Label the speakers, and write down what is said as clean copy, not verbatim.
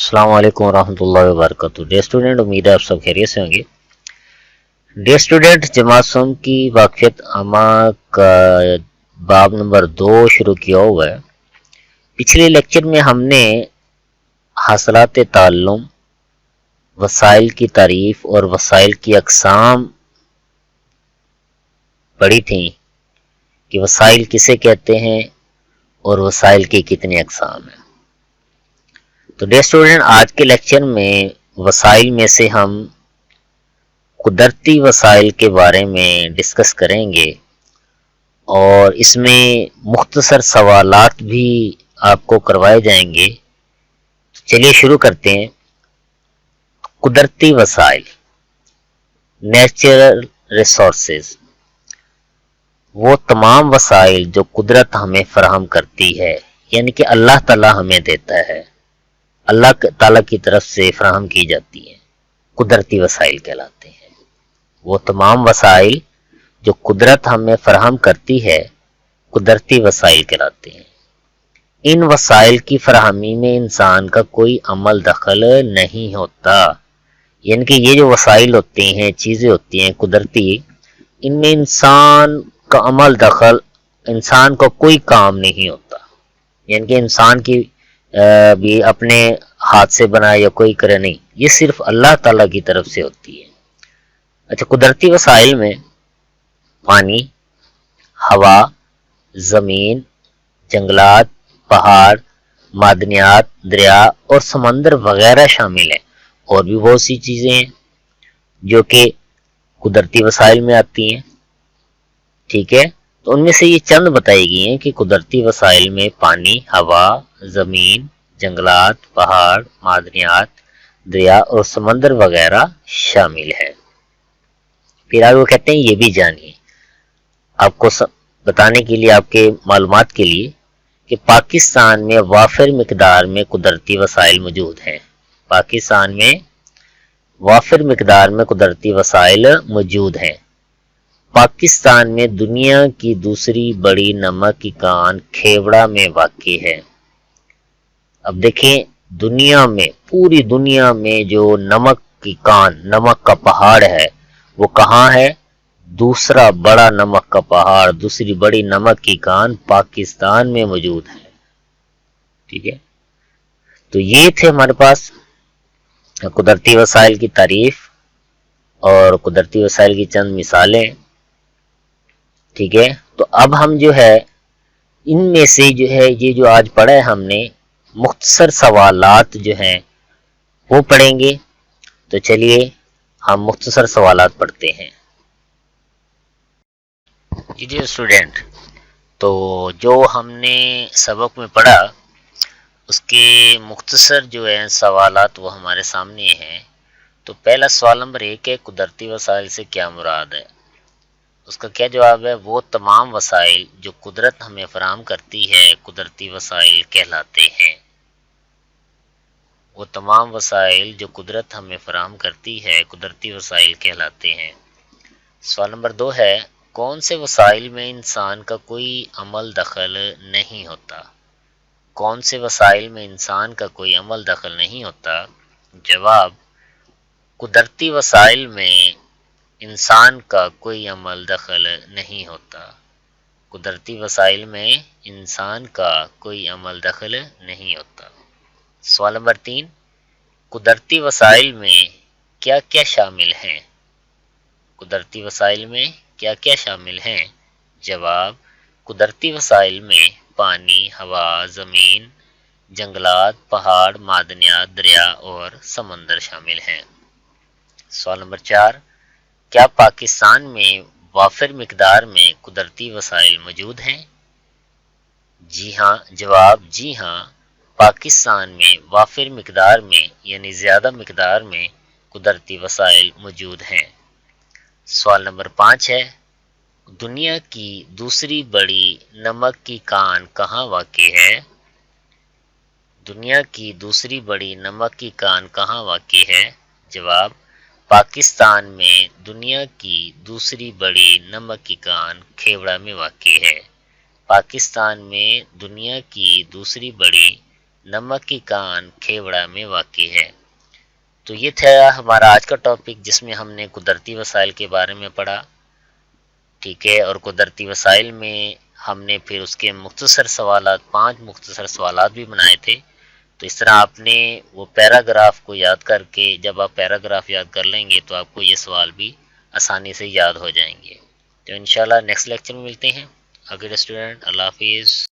Speaker 1: अस्सलाम वालेकुम रहमतुल्लाहि व बरकातुहू। डे स्टूडेंट, उम्मीद है आप सब खैरियत से होंगे। डे स्टूडेंट, जमात सोम की वाक़ियत आमा का बाब नंबर 2 शुरू किया हुआ है। पिछले लेक्चर में हमने हासिलात ताल्लुम, वसाइल की तारीफ और वसाइल की अक़साम पढ़ी थी कि वसाइल किसे कहते हैं और वसाइल की कितनी अक़साम हैं। तो डे स्टूडेंट, आज के लेक्चर में वसाइल में से हम कुदरती वसाइल के बारे में डिस्कस करेंगे और इसमें मुख्तसर सवालात भी आपको करवाए जाएंगे। तो चलिए शुरू करते हैं। कुदरती वसाइल, नेचुरल रिसोर्सेज, वो तमाम वसाइल जो कुदरत हमें फराहम करती है, यानी कि अल्लाह ताला हमें देता है, अल्लाह ताला की तरफ से फराहम की जाती है, कुदरती वसाइल कहलाते हैं। वो तमाम वसाइल जो कुदरत हमें फराहम करती है, कुदरती वसाइल कहलाते हैं। इन वसाइल की फराहमी में इंसान का कोई अमल दखल नहीं होता, यानी कि ये जो वसाइल होते हैं, चीज़ें होती हैं कुदरती, इनमें इंसान का अमल दखल, इंसान का कोई काम नहीं होता, यानी कि इंसान की भी अपने हाथ से बनाए या कोई करे नहीं, ये सिर्फ अल्लाह ताला की तरफ से होती है। अच्छा, कुदरती वसाइल में पानी, हवा, ज़मीन, जंगलात, पहाड़, मादनियात, दरिया और समंदर वगैरह शामिल हैं। और भी बहुत सी चीज़ें हैं जो कि कुदरती वसाइल में आती हैं, ठीक है। तो उनमें से ये चंद बताई गई हैं कि कुदरती वसाइल में पानी, हवा, ज़मीन, जंगलात, पहाड़, मादनियात, दरिया और समंदर वगैरह शामिल है। फिर आगे वो कहते हैं ये भी जानिए, आपको बताने के लिए, आपके मालूमात के लिए, कि पाकिस्तान में वाफिर मिकदार में कुदरती वसाइल मौजूद हैं। पाकिस्तान में वाफिर मिकदार में कुदरती वसाइल मौजूद हैं। पाकिस्तान में दुनिया की दूसरी बड़ी नमक की कान खेवड़ा में वाक़ई है। अब देखें, दुनिया में, पूरी दुनिया में जो नमक की कान, नमक का पहाड़ है, वो कहाँ है? दूसरा बड़ा नमक का पहाड़, दूसरी बड़ी नमक की कान पाकिस्तान में मौजूद है, ठीक है। तो ये थे हमारे पास कुदरती वसाइल की तारीफ और कुदरती वसाइल की चंद मिसालें, ठीक है। तो अब हम जो है इनमें से जो है ये जो आज पढ़ा है हमने, मुख्तसर सवालात जो हैं वो पढ़ेंगे। तो चलिए हम मुख्तसर सवालात पढ़ते हैं। जी स्टूडेंट, तो जो हमने सबक में पढ़ा उसके मुख्तसर जो है सवालात वो हमारे सामने हैं। तो पहला सवाल नंबर 1 है, कुदरती वसाइल से क्या मुराद है? उसका क्या जवाब है? वो तमाम वसाइल जो कुदरत हमें फराहम करती है, कुदरती वसाइल कहलाते हैं। वो तमाम वसाइल जो कुदरत हमें फराहम करती है, कुदरती वसाइल कहलाते हैं। सवाल नंबर 2 है, कौन से वसाइल में इंसान का कोई अमल दखल नहीं होता? कौन से वसाइल में इंसान का कोई अमल दखल नहीं होता? जवाब, कुदरती वसाइल में इंसान का कोई अमल दखल नहीं होता। कुदरती वसाइल में इंसान का कोई अमल दखल नहीं होता। सवाल नंबर 3, कुदरती वसाइल में क्या क्या शामिल हैं? कुदरती वसाइल में क्या क्या शामिल हैं? जवाब, कुदरती वसाइल में पानी, हवा, ज़मीन, जंगलात, पहाड़, मादनियात, दरिया और समंदर शामिल हैं। सवाल नंबर 4, क्या पाकिस्तान में वाफिर मिकदार में कुदरती वसाइल मौजूद हैं? जी हाँ। जवाब, जी हाँ, पाकिस्तान में वाफिर मिकदार में यानी ज़्यादा मिकदार में कुदरती वसाइल मौजूद हैं। सवाल नंबर 5 है, दुनिया की दूसरी बड़ी नमक की कान कहाँ वाक़ई है? दुनिया की दूसरी बड़ी नमक की कान कहाँ वाक़ई है? जवाब, पाकिस्तान में दुनिया की दूसरी बड़ी नमक की कान खेवड़ा में वाक़ई है। पाकिस्तान में दुनिया की दूसरी बड़ी نمک کی کان کھیوڑا میں واقع ہے۔ تو یہ تھا ہمارا آج کا ٹاپک، جس میں ہم نے قدرتی وسائل کے بارے میں پڑھا، ٹھیک ہے، اور قدرتی وسائل میں ہم نے پھر اس کے مختصر سوالات، 5 مختصر سوالات بھی بنائے تھے۔ تو اس طرح آپ نے وہ پیراگراف کو یاد کر کے، جب آپ پیراگراف یاد کر لیں گے تو آپ کو یہ سوال بھی آسانی سے یاد ہو جائیں گے۔ تو انشاءاللہ نیکسٹ لیکچر میں ملتے ہیں۔ اوکے اسٹوڈنٹ، اللہ حافظ۔